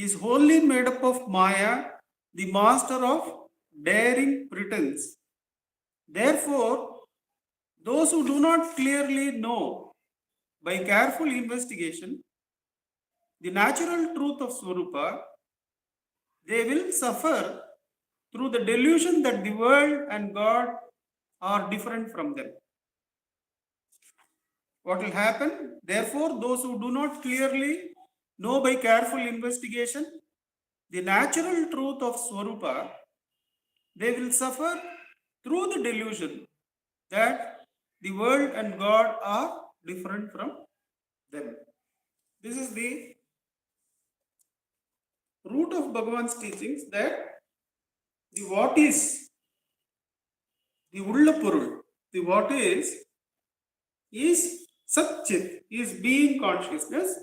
is wholly made up of Maya, the master of daring pretense. Therefore, those who do not clearly know by careful investigation the natural truth of Swarupa, they will suffer through the delusion that the world and God are different from them. What will happen? Therefore, those who do not clearly know by careful investigation the natural truth of Swarupa, they will suffer through the delusion that the world and God are different from them. This is the root of Bhagavan's teachings, that the what is, the Ulla Purul, the what is Satchit, is being consciousness.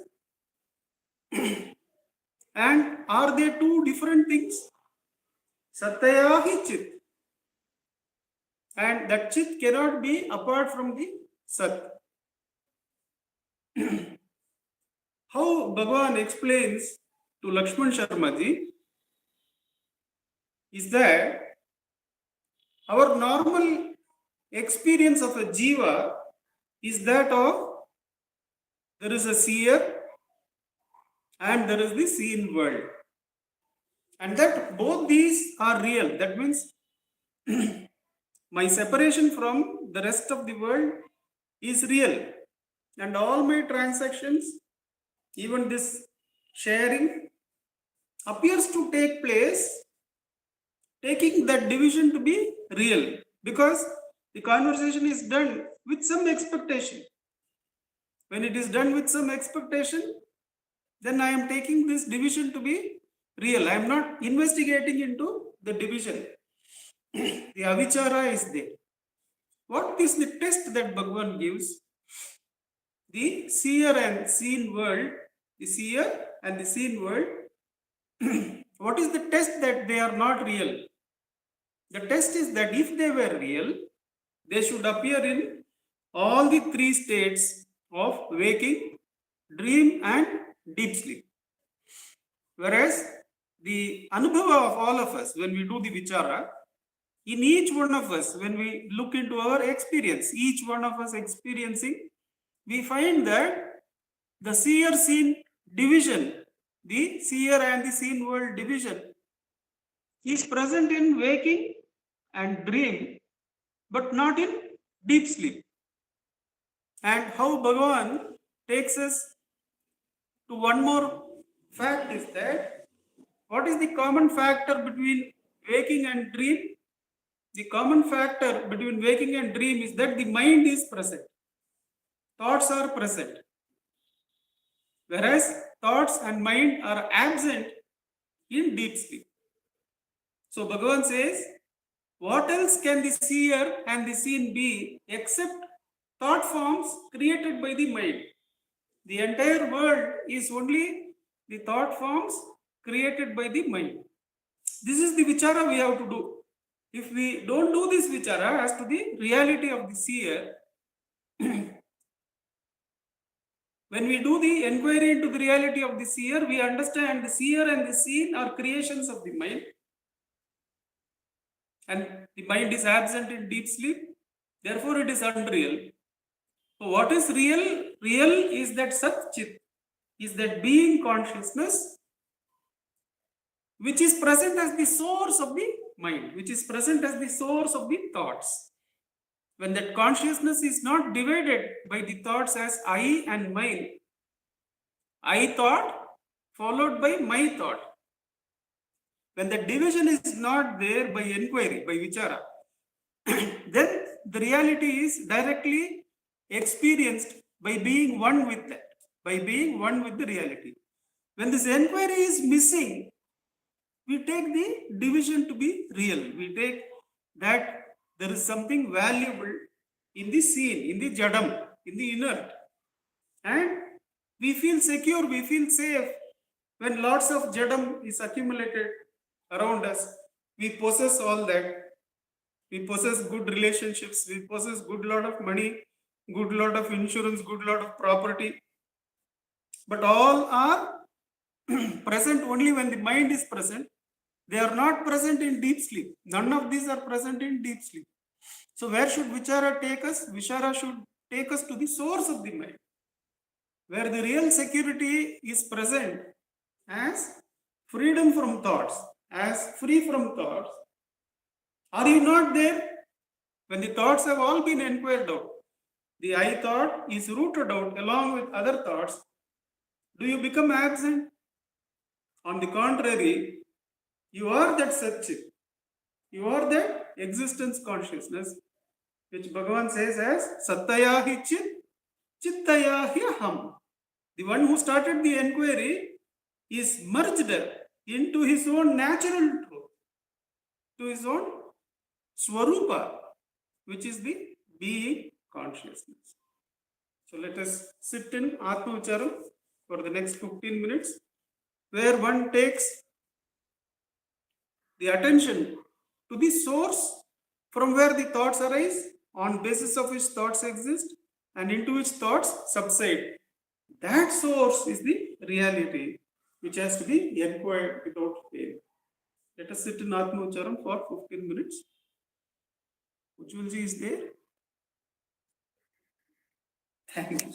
And are they two different things? Satyahi Chit. And that Chit cannot be apart from the Sat. How Bhagavan explains to Lakshman Sharma ji is that our normal experience of a jiva is that of there is a seer and there is the seen world. And that both these are real. That means my separation from the rest of the world is real. And all my transactions, even this sharing, appears to take place, taking that division to be real, because the conversation is done with some expectation. When it is done with some expectation, then I am taking this division to be real. I am not investigating into the division. The avichara is there. What is the test that Bhagavan gives? The seer and seen world, the seer and the seen world, what is the test that they are not real? The test is that if they were real, they should appear in all the three states of waking, dream and deep sleep. Whereas the anubhava of all of us, when we do the vichara, in each one of us, when we look into our experience, each one of us experiencing, we find that the seer-seen division, the seer and the seen world division, is present in waking and dream, but not in deep sleep. And how Bhagavan takes us to one more fact is that what is the common factor between waking and dream? The common factor between waking and dream is that the mind is present. Thoughts are present. Whereas thoughts and mind are absent in deep sleep. So Bhagavan says, what else can the seer and the seen be except thought forms created by the mind? The entire world is only the thought forms created by the mind. This is the vichara we have to do. If we don't do this vichara as to the reality of the seer, when we do the enquiry into the reality of the seer, we understand the seer and the seen are creations of the mind. And the mind is absent in deep sleep, therefore it is unreal. So what is real? Real is that Sat Chit, is that being consciousness, which is present as the source of the mind, which is present as the source of the thoughts. When that consciousness is not divided by the thoughts as I and mine, I thought followed by my thought. When the division is not there by enquiry, by vichara, then the reality is directly experienced by being one with that, by being one with the reality. When this enquiry is missing, we take the division to be real. We take that there is something valuable in the seen, in the jadam, in the inert. And we feel secure, we feel safe when lots of jadam is accumulated around us. We possess all that. We possess good relationships, we possess good lot of money, good lot of insurance, good lot of property. But all are present only when the mind is present. They are not present in deep sleep. None of these are present in deep sleep. So where should Vichara take us? Vichara should take us to the source of the mind, where the real security is present as freedom from thoughts, as free from thoughts. Are you not there? When the thoughts have all been inquired out, the I thought is rooted out along with other thoughts. Do you become absent? On the contrary, you are that Satchit. You are that existence consciousness, which Bhagavan says as Sattaya hi chit, Chittaya hi aham. The one who started the enquiry is merged into his own natural truth, to his own Swarupa, which is the being consciousness. So let us sit in Atma Vicharam for the next 15 minutes, where one takes the attention to the source from where the thoughts arise, on basis of which thoughts exist, and into which thoughts subside. That source is the reality, which has to be inquired without fail. Let us sit in Atma Ucharam for 15 minutes. Ujjwalji is there. Thank you.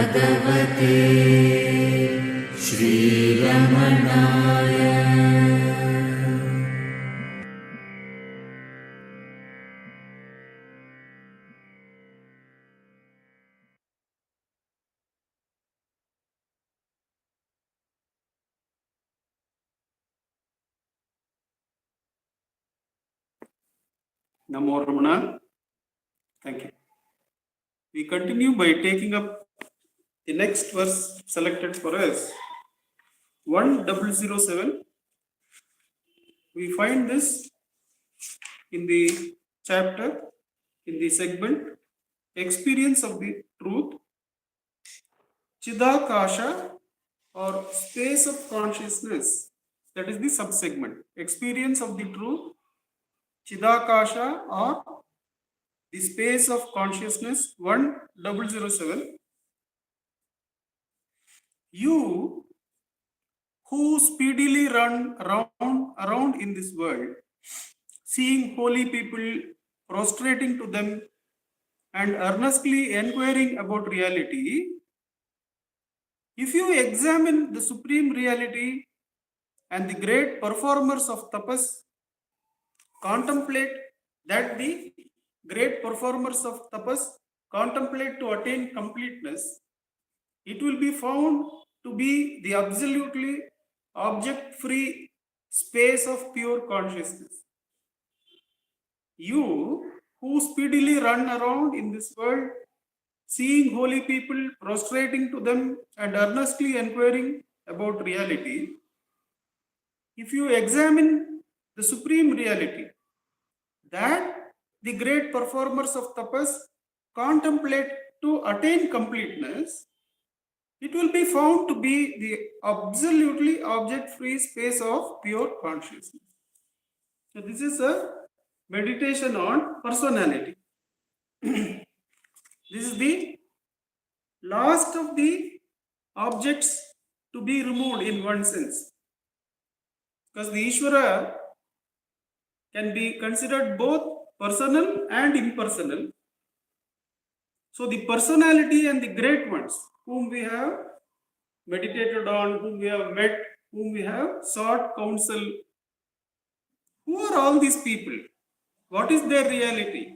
Bhagavate Shri Ramanaya. Namo Ramana. Thank you. We continue by taking up the next verse selected for us. 1007. We find this in the chapter, in the segment, Experience of the Truth, Chidakasha, or Space of Consciousness. That is the subsegment. Experience of the Truth, Chidakasha, or the Space of Consciousness, 1007. You who speedily run around in this world, seeing holy people, prostrating to them, and earnestly inquiring about reality, if you examine the supreme reality and the great performers of tapas, contemplate that the great performers of tapas contemplate to attain completeness, it will be found to be the absolutely object-free space of pure consciousness. You who speedily run around in this world, seeing holy people, prostrating to them, and earnestly inquiring about reality, if you examine the supreme reality, that the great performers of tapas contemplate to attain completeness, it will be found to be the absolutely object-free space of pure consciousness. So this is a meditation on personality. This is the last of the objects to be removed in one sense. Because the Ishvara can be considered both personal and impersonal. So the personality and the great ones whom we have meditated on, whom we have met, whom we have sought counsel, who are all these people? What is their reality?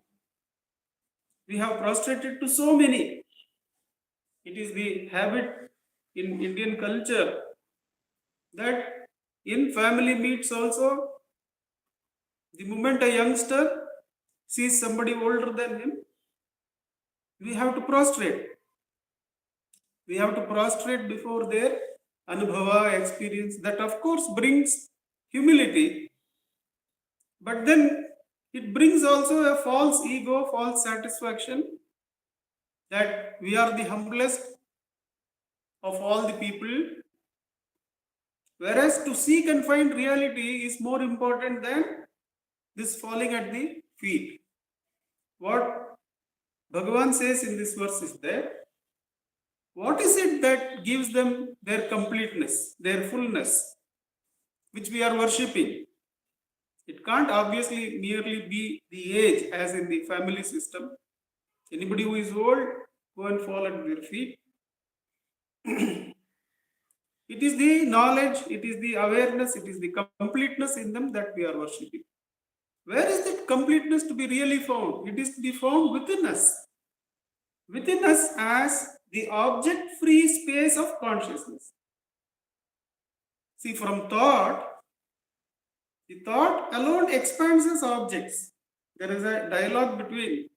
We have prostrated to so many. It is the habit in Indian culture that in family meets also, the moment a youngster sees somebody older than him, we have to prostrate. We have to prostrate before their anubhava experience. That of course brings humility, but then it brings also a false ego, false satisfaction that we are the humblest of all the people. Whereas to seek and find reality is more important than this falling at the feet. What Bhagavan says in this verse is that what is it that gives them their completeness, their fullness, which we are worshipping? It can't obviously merely be the age as in the family system. Anybody who is old, go and fall at their feet. It is the knowledge, it is the awareness, it is the completeness in them that we are worshipping. Where is that completeness to be really found? It is to be found within us. Within us as the object-free space of consciousness. See, from thought, the thought alone expands as objects. There is a dialogue between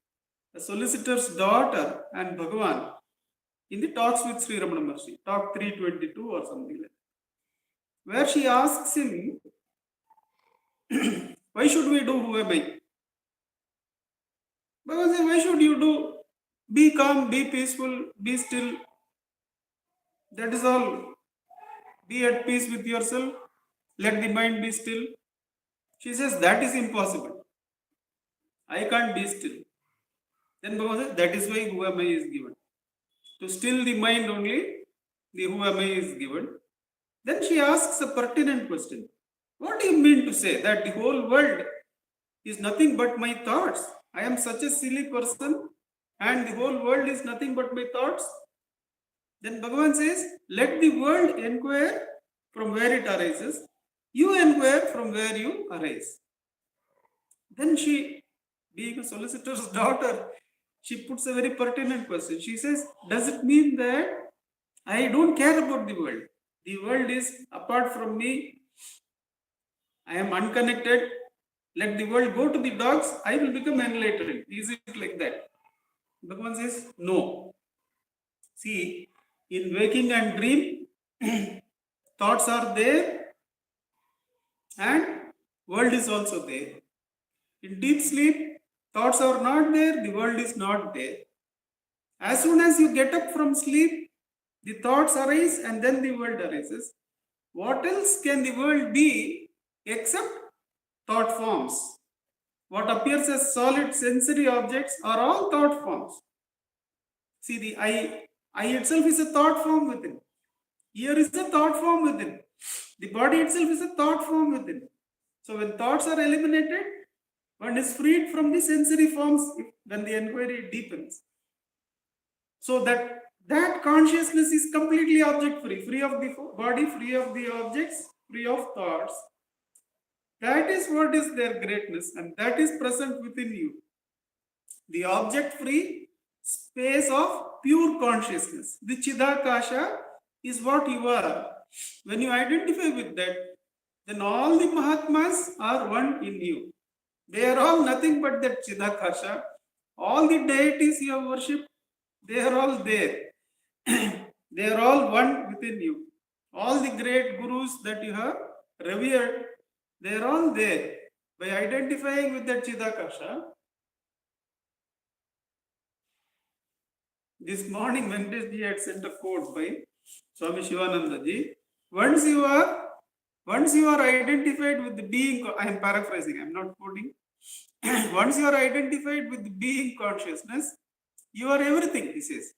the solicitor's daughter and Bhagavan in the talks with Sri Ramana Maharshi, talk 322 or something like that, where she asks him, why should we do who am I? Bhagavan says, why should you do? Be calm, be peaceful, be still. That is all. Be at peace with yourself. Let the mind be still. She says, that is impossible. I can't be still. Then Bhagavan says, that is why who am I is given. To still the mind only, the who am I is given. Then she asks a pertinent question. What do you mean to say that the whole world is nothing but my thoughts? I am such a silly person and the whole world is nothing but my thoughts? Then Bhagavan says, let the world inquire from where it arises. You inquire from where you arise. Then she, being a solicitor's daughter, she puts a very pertinent question. She says, does it mean that I don't care about the world? The world is apart from me. I am unconnected. Let the world go to the dogs. I will become enlightened. Is it like that? Bhagavan says, no. See, in waking and dream, thoughts are there and world is also there. In deep sleep, thoughts are not there, the world is not there. As soon as you get up from sleep, the thoughts arise and then the world arises. What else can the world be except thought forms? What appears as solid sensory objects are all thought forms. See, the eye itself is a thought form within. Ear is a thought form within. The body itself is a thought form within. So when thoughts are eliminated, one is freed from the sensory forms when the inquiry deepens. So that consciousness is completely object free, free of the body, free of the objects, free of thoughts. That is what is their greatness, and that is present within you. The object free space of pure consciousness. The Chidakasha is what you are. When you identify with that, then all the Mahatmas are one in you. They are all nothing but that Chidakasha. All the deities you have worshipped, they are all there. They are all one within you. All the great gurus that you have revered, they are all there. By identifying with that Chidakasha, this morning Venkatesh ji had sent a quote by Swami Shivananda ji. Once you are identified with the being, I am paraphrasing, I am not quoting. Once you are identified with the being consciousness, you are everything, he says.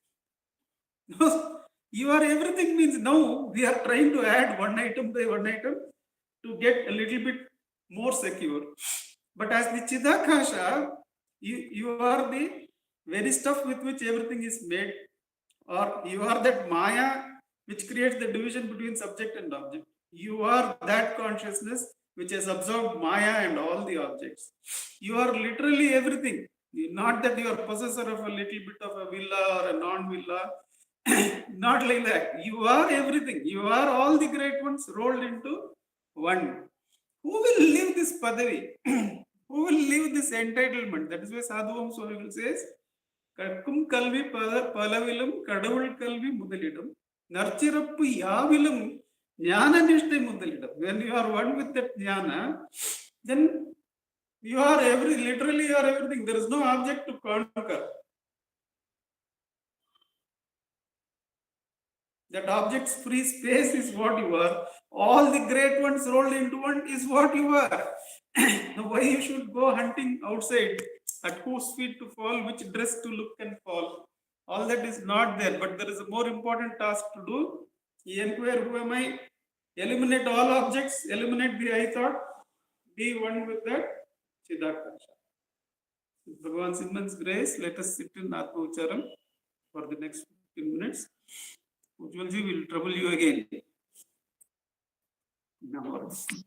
You are everything means now we are trying to add one item by one item to get a little bit more secure. But as the Chidakasha, you are the very stuff with which everything is made, or you are that Maya which creates the division between subject and object. You are that consciousness which has absorbed Maya and all the objects. You are literally everything. Not that you are possessor of a little bit of a villa or a non-villa. Not like that. You are everything. You are all the great ones rolled into one. Who will live this padavi? Who will live this entitlement? That is why Sadhuvam Swami says, கற்கும் கல்வி பலவிலும் கடவுள் கல்வி முதலிடம் நற்சிறப்பு யாவிலும் ஞான நிஷ்டை முதலிடம். When you are one with that jnana, then you are literally you are everything. There is no object to conquer. That object's free space is what you are. All the great ones rolled into one is what you are. Why you should go hunting outside, at whose feet to fall, which dress to look and fall? All that is not there, but there is a more important task to do. Inquire, who am I? Eliminate all objects, eliminate the I thought, be one with that Chidakasha. With Bhagavan's immense grace, let us sit in Atma Ucharam for the next 15 minutes. Ujjwalji will trouble you again. Namo Ramana.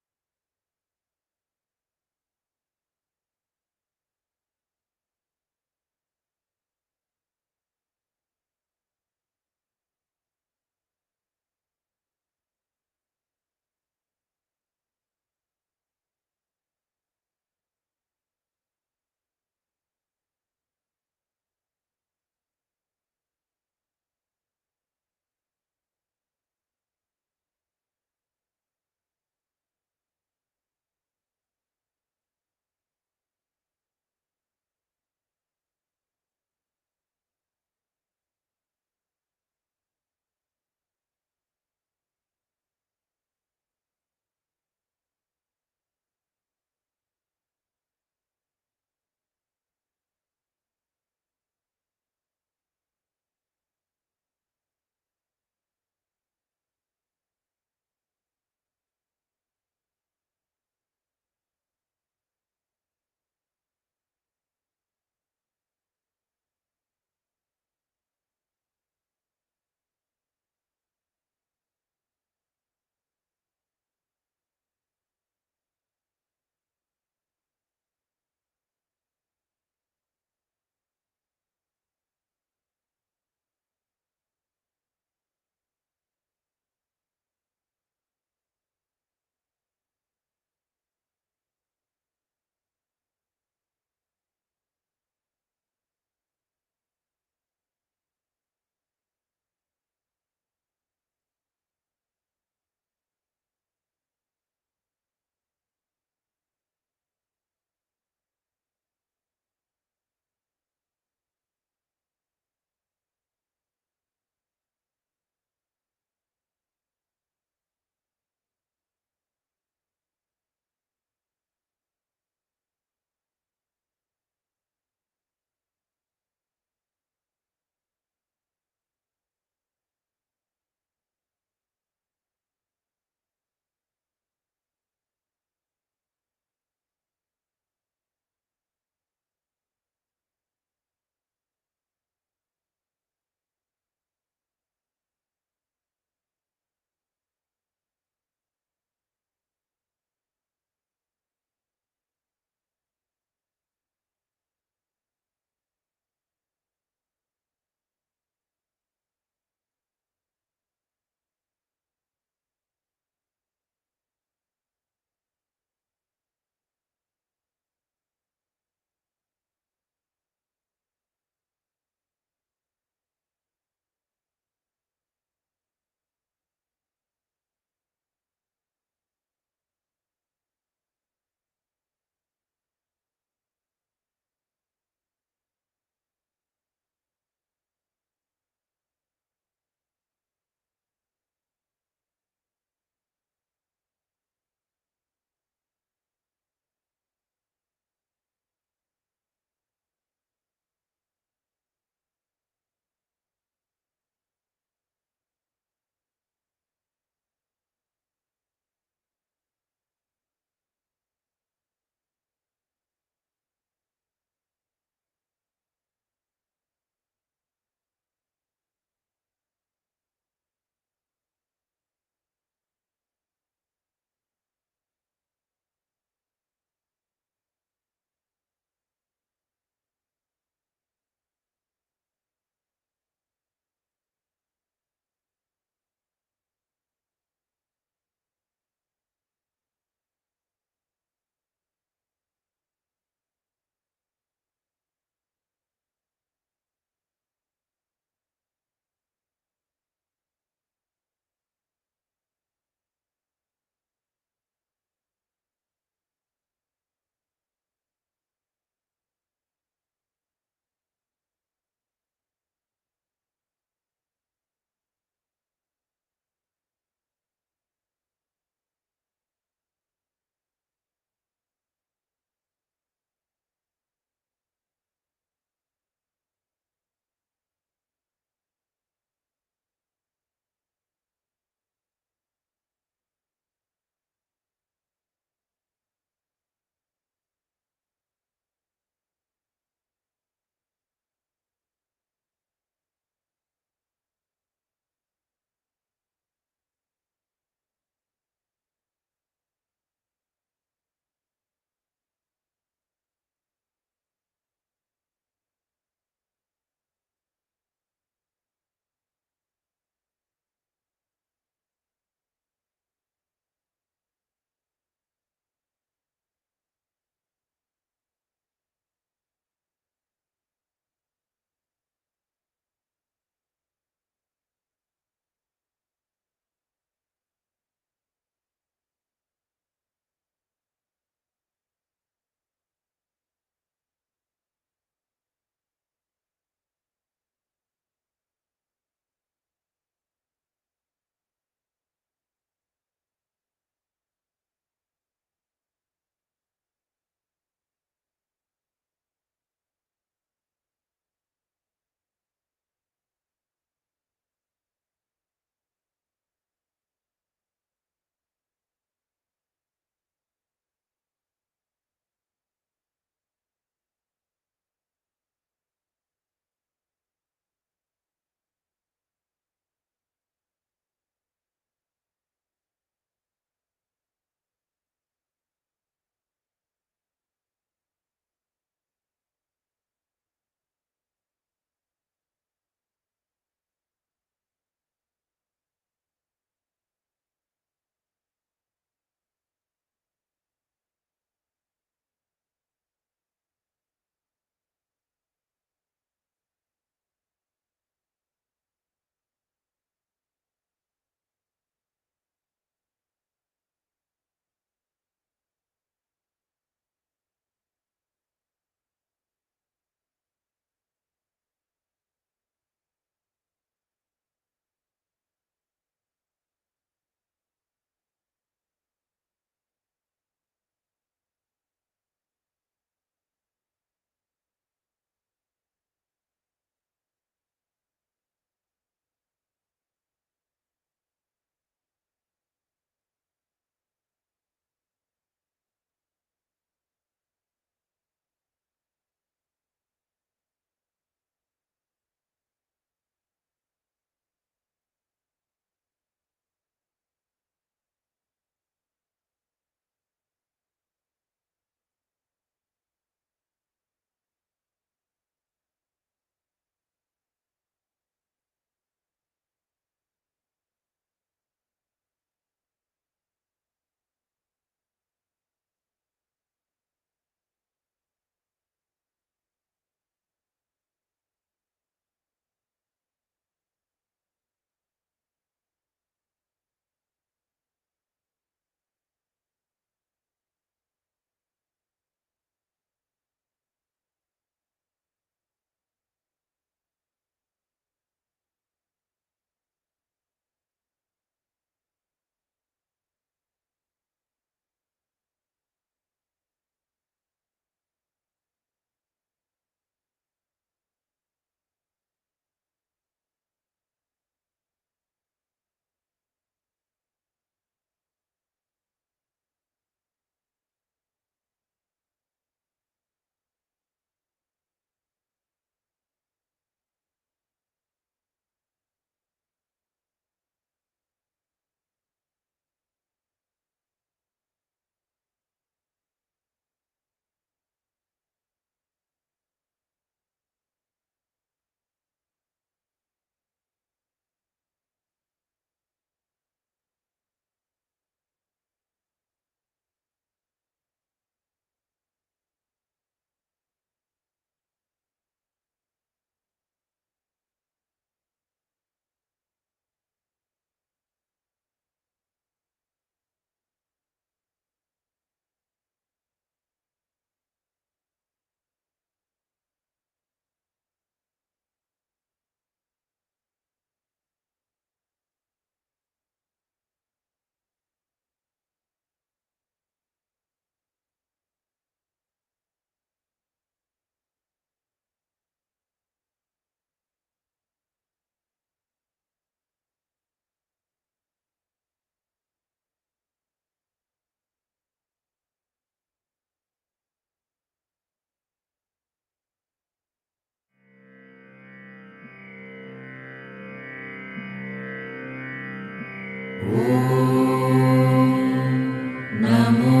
Namo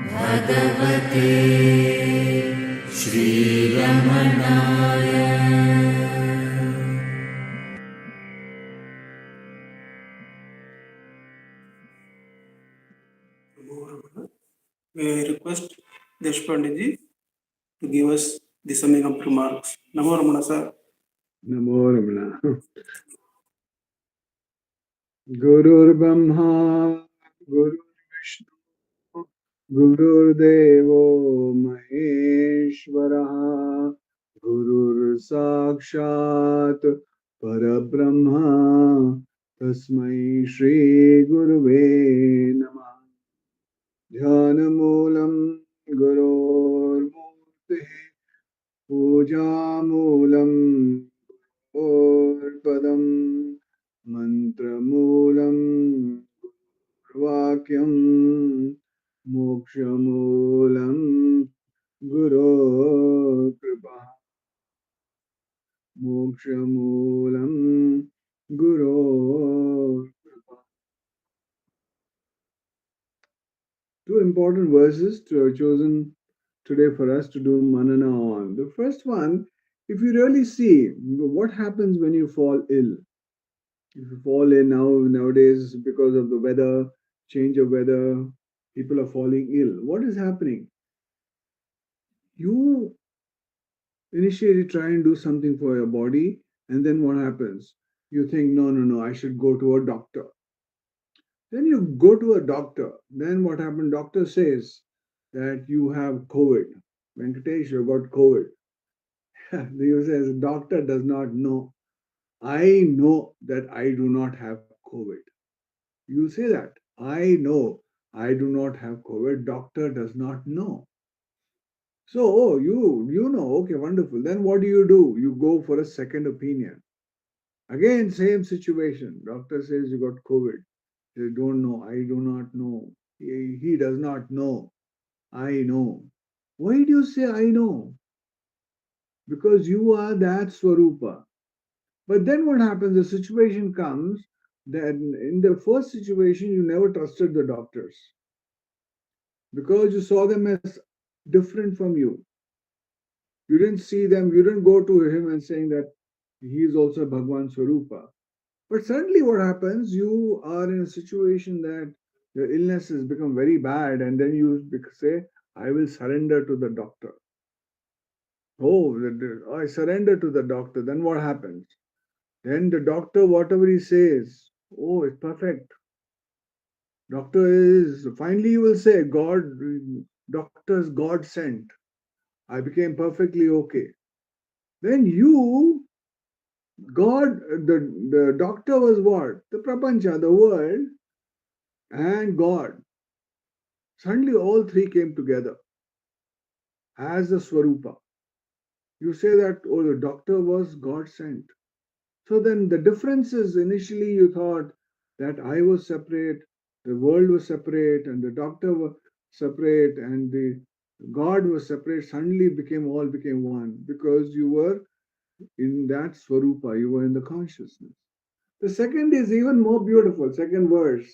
Bhagavate Shri Ramanaya. May I request Deshpande ji to give us the summing up remarks. Namo Ramana sir. Namo Ramana. Gurur Brahma, Guru Vishnu, Gurur Devo Maheshwara, Gurur Sakshat Parabrahma, Tasmai Shri Guruve Namah. Dhyanamoolam Gurur Murti, Pujamulam Padam, Mantramulam Vakyam, Mokshamulam Guru Kripa, Mokshamulam Guru Kripa. Two important verses chosen today for us to do manana on. The first one, if you really see what happens when you fall ill. If you fall in nowadays because of the weather, change of weather, people are falling ill. What is happening? You initially try and do something for your body, and then what happens? You think, no, no, no, I should go to a doctor. Then you go to a doctor. Then what happened? Doctor says that you have COVID. Venkatesh, you got COVID. You says, doctor does not know. I know that I do not have COVID. You say that. I know I do not have COVID. Doctor does not know. So, oh, you know, okay, wonderful. Then what do? You go for a second opinion. Again, same situation. Doctor says you got COVID. They don't know. I do not know. He does not know. I know. Why do you say I know? Because you are that Swarupa. But then what happens? The situation comes that in the first situation, you never trusted the doctors because you saw them as different from you. You didn't see them, you didn't go to him and saying that he is also Bhagwan Swarupa. But suddenly what happens, you are in a situation that your illness has become very bad, and then you say, I will surrender to the doctor. Oh, I surrender to the doctor. Then what happens? Then the doctor, whatever he says, oh, it's perfect. Doctor is, finally you will say, God, doctor's God sent. I became perfectly okay. Then you, God, the doctor was what? The prapancha, the world, and God. Suddenly all three came together as the Swarupa. You say that, oh, the doctor was God sent. So then the difference is initially you thought that I was separate, the world was separate, and the doctor was separate, and the God was separate. Suddenly all became one because you were in that Swarupa, you were in the consciousness. The second is even more beautiful, second verse.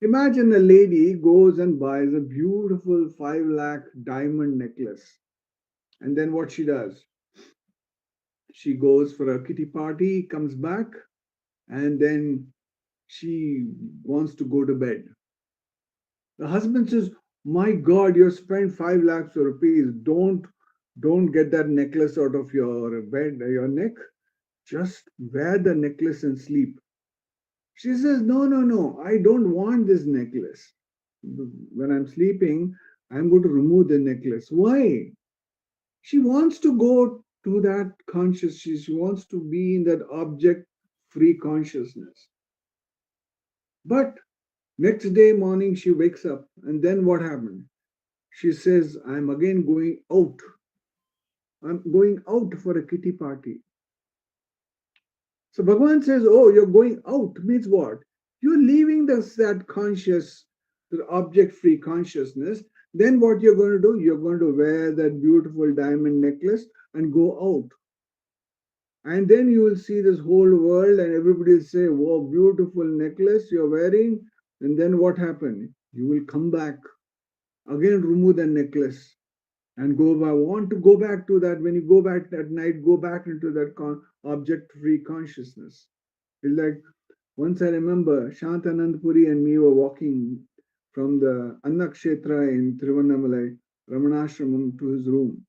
Imagine a lady goes and buys a beautiful 5 lakh diamond necklace. And then what she does? She goes for a kitty party, comes back, and then she wants to go to bed. The husband says, my God, you spent 5 lakhs of rupees. Don't get that necklace out of your bed, your neck. Just wear the necklace and sleep. She says, no, no, no, I don't want this necklace. When I'm sleeping, I'm going to remove the necklace. Why? She wants to go to that conscious, she wants to be in that object free consciousness. But next day morning, she wakes up, and then what happened? She says, I'm again going out. I'm going out for a kitty party. So Bhagavan says, oh, you're going out means what? You're leaving that conscious, the object-free consciousness. Then what you're going to do? You're going to wear that beautiful diamond necklace and go out. And then you will see this whole world and everybody will say, "Wow, beautiful necklace you're wearing." And then what happened? You will come back, again remove the necklace and go back. Want to go back to that. When you go back at night, go back into that object-free consciousness. It's like, once I remember Shantanand Puri and me were walking from the Annakshetra in Tiruvannamalai, Ramanashramam, to his room.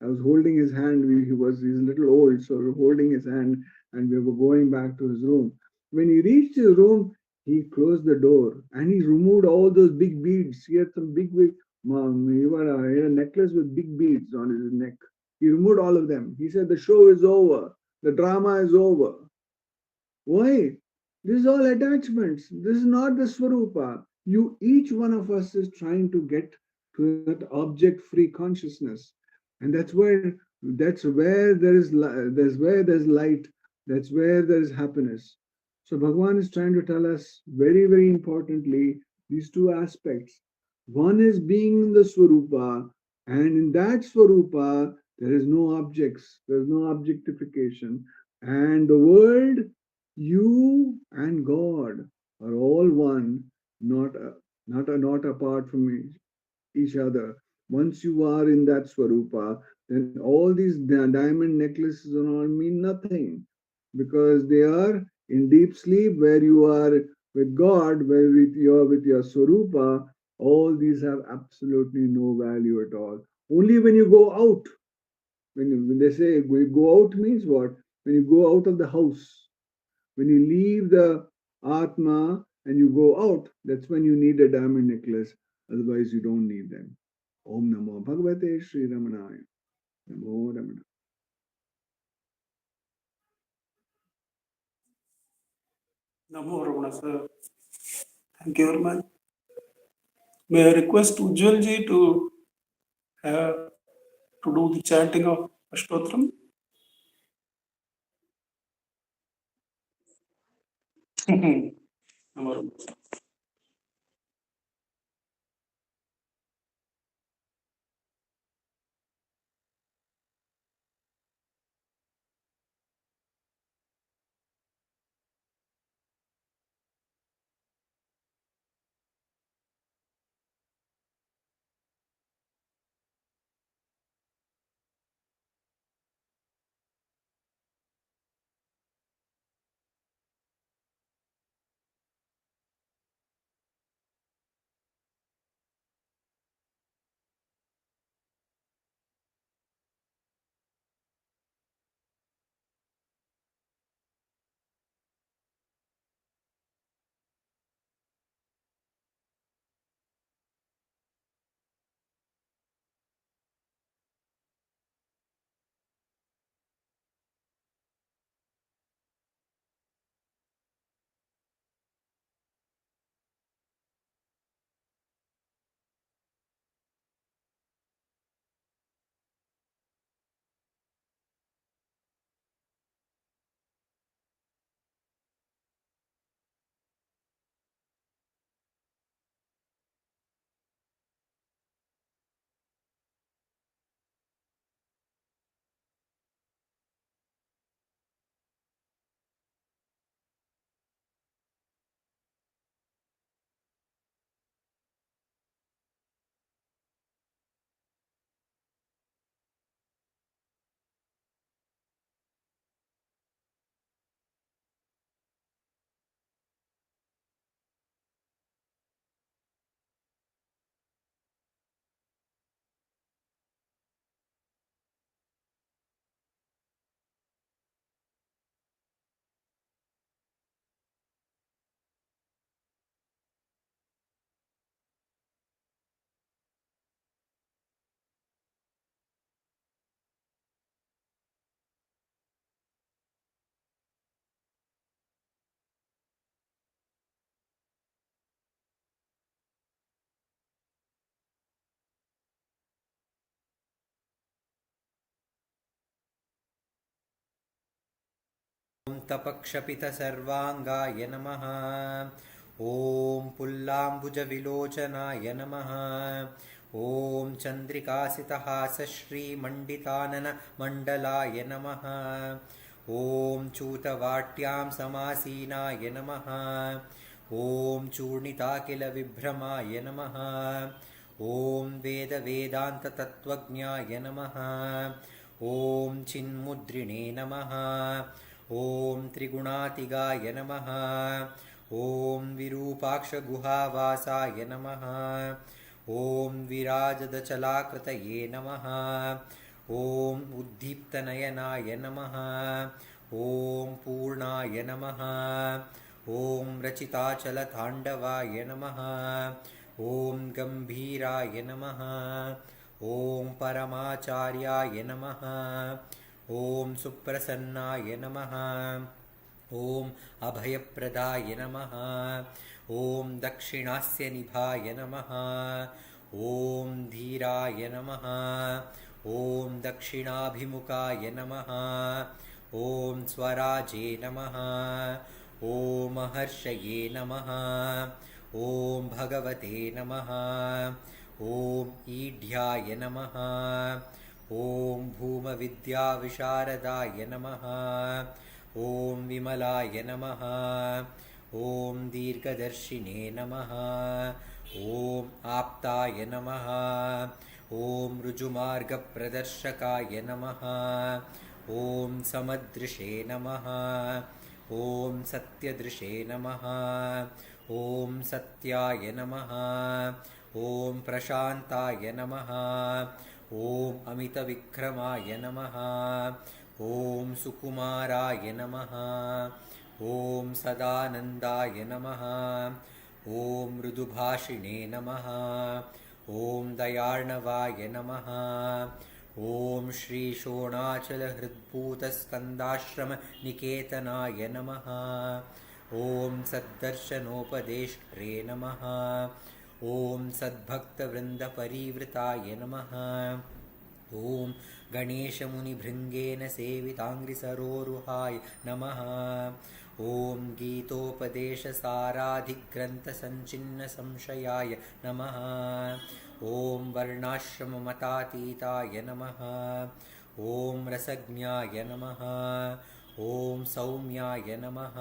I was holding his hand. He's a little old, so we were holding his hand and we were going back to his room. When he reached his room, he closed the door and he removed all those big beads. He had some big, he had a necklace with big beads on his neck. He removed all of them. He said, "The show is over. The drama is over." Why? This is all attachments. This is not the Swarupa. Each one of us is trying to get to that object-free consciousness, and that's where there's light. That's where there is happiness. So Bhagavan is trying to tell us very, very importantly these two aspects. One is being in the Swarupa, and in that Swarupa there is no objects. There is no objectification, and the world, you and God are all one, not apart from each other. Once you are in that Swarupa, then all these diamond necklaces and all mean nothing, because they are in deep sleep where you are with God, where with your Swarupa. All these have absolutely no value at all. Only when you go out, when they say we go out means what? When you go out of the house, when you leave the Atma and you go out, that's when you need a diamond necklace. Otherwise, you don't need them. Om Namo Bhagavate Sri Ramanaya. Namo Ramana. Namo Ramana, sir. Thank you very much. May I request Ujjwal ji to do the chanting of Ashtotram? Namo Ramana. ॐ तपक्षपितसर्वाङ्गाय नमः। ॐ पुल्लाम्बुजविलोचनाय नमः। ॐ चन्द्रिकासितहासश्रीमण्डिताननमण्डलाय नमः। ॐ चूतवाट्यां समासीनाय नमः। ॐ चूर्णिताकिलविभ्रमाय नमः। ॐ वेदवेदान्ततत्त्वज्ञाय नमः। ॐ चिन्मुद्रिणे नमः। ॐ त्रिगुणातिगाय नमः। ॐ विरूपाक्षगुहावासाय नमः। ॐ विराजदचलाकृतये नमः। ॐ उद्दीप्तनयनाय नमः। ॐ पूर्णाय नमः। ॐ रचिताचलताण्डवाय नमः। ॐ गम्भीराय नमः। ॐ परमाचार्याय नमः। ॐ सुप्रसन्नाय नमः। ॐ अभयप्रदाय नमः। ॐ दक्षिणास्यनिभाय नमः। ॐ धीराय नमः। ॐ दक्षिणाभिमुखाय नमः। ॐ स्वराजे नमः। ॐ महर्षये नमः। ॐ भगवते नमः। ॐ ईढ्याय नमः। ॐ भूमविद्याविशारदाय नमः। ॐ विमलाय नमः। ॐ दीर्घदर्शिने नमः। ॐ आप्ताय नमः। ॐ ऋजुमार्गप्रदर्शकाय नमः। ॐ समदृशे नमः। ॐ सत्यदृशे नमः। ॐ सत्याय नमः। ॐ प्रशान्ताय नमः। ॐ अमितविक्रमाय नमः। ॐ सुकुमाराय नमः। ॐ सदानन्दाय नमः। ॐ मृदुभाषिणे नमः। ॐ दयार्णवाय नमः। ॐ श्रीशोणाचलहृद्भूतस्कन्दाश्रमनिकेतनाय नमः। ॐ सद्दर्शनोपदेष्ट्रे नमः। ॐ सद्भक्तवृन्दपरिवृताय नमः। ॐ गणेशमुनिभृङ्गेन सेविताङ्घ्रिसरोरुहाय नमः। ॐ गीतोपदेशसाराधिग्रन्थसञ्चिन्नसंशयाय नमः। ॐ वर्णाश्रममतातीताय नमः। ॐ रसज्ञाय नमः। ॐ सौम्याय नमः।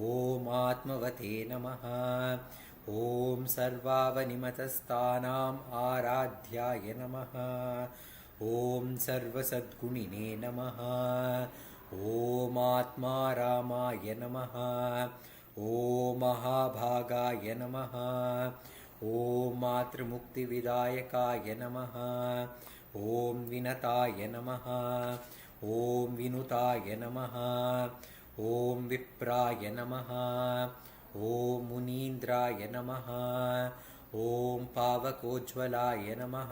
ॐ आत्मवते नमः। ॐ सर्वावनिमतस्थानाम् आराध्याय नमः। ॐ सर्वसद्गुणिने नमः। ॐ आत्मारामाय नमः। ॐ महाभागाय नमः। ॐ मातृमुक्तिविदायकाय नमः। ॐ विनताय नमः। ॐ विनुताय नमः। ॐ विप्राय नमः। ॐ मुनीन्द्राय नमः। ॐ पावकोज्ज्वलाय नमः।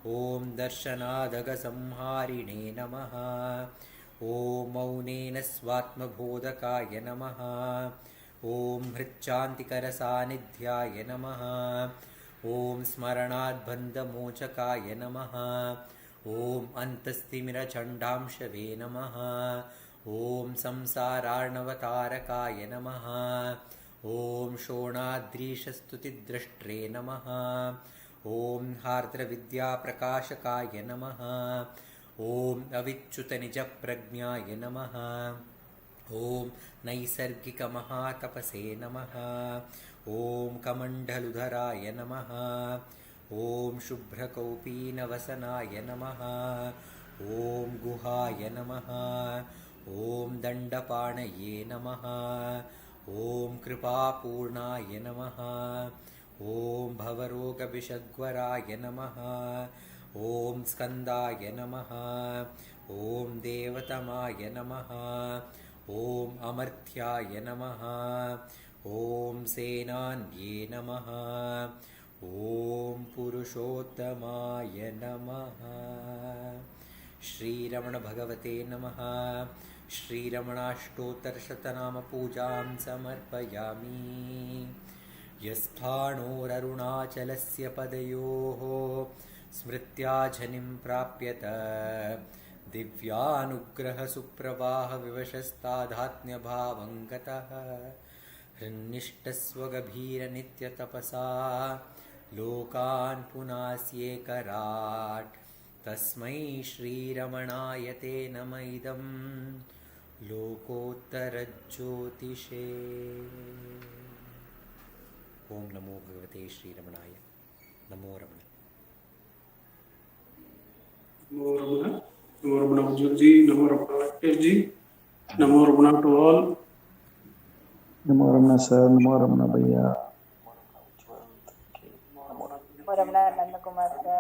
ॐ दर्शनादगसंहारिणे नमः। ॐ मौनेन स्वात्मबोधकाय नमः। ॐ हृच्चान्तिकरसान्निध्याय नमः। ॐ स्मरणाद्बन्धमोचकाय नमः। ॐ अन्तस्तिमिरचण्डांशवे नमः। ॐ संसारार्णवतारकाय नमः। ॐ शोणाद्रीशस्तुतिद्रष्ट्रे नमः। ॐ हार्द्रविद्याप्रकाशकाय नमः। ॐ अविच्युतनिजप्रज्ञाय नमः। ॐ नैसर्गिकमहातपसे नमः। ॐ कमण्डलुधराय नमः। ॐ शुभ्रकौपीनवसनाय नमः। ॐ गुहाय नमः। ॐ दण्डपाणये नमः। ॐ कृपापूर्णाय नमः। ॐ भवरोगविषग्वराय नमः। ॐ स्कन्दाय नमः। ॐ देवतमाय नमः। ॐ अमर्त्याय नमः। ॐ सेनान्ये नमः। ॐ पुरुषोत्तमाय नमः। श्रीरमणभगवते नमः। श्रीरमणाष्टोत्तरशतनामपूजां समर्पयामि। यस्थाणोररुणाचलस्य पदयोः स्मृत्याझनिं प्राप्यत दिव्यानुग्रहसुप्रवाहविवशस्तादात्म्यभावं गतः हृन्निष्ठस्वगभीरनित्यतपसा लोकान् पुनास्येकराट् तस्मै श्रीरमणाय ते नम इदं लोकोत्तरज्योतिषे। ओम नमो भगवते श्रीरमणाय। नमो रमण। Namo Ramana. Namo Ramana Ji. Namo Ramana Venkatesh ji. Namo Ramana to all. Namo Ramana sir, Namo Ramana bhaiya. Namo Ramana Nandakumar sir.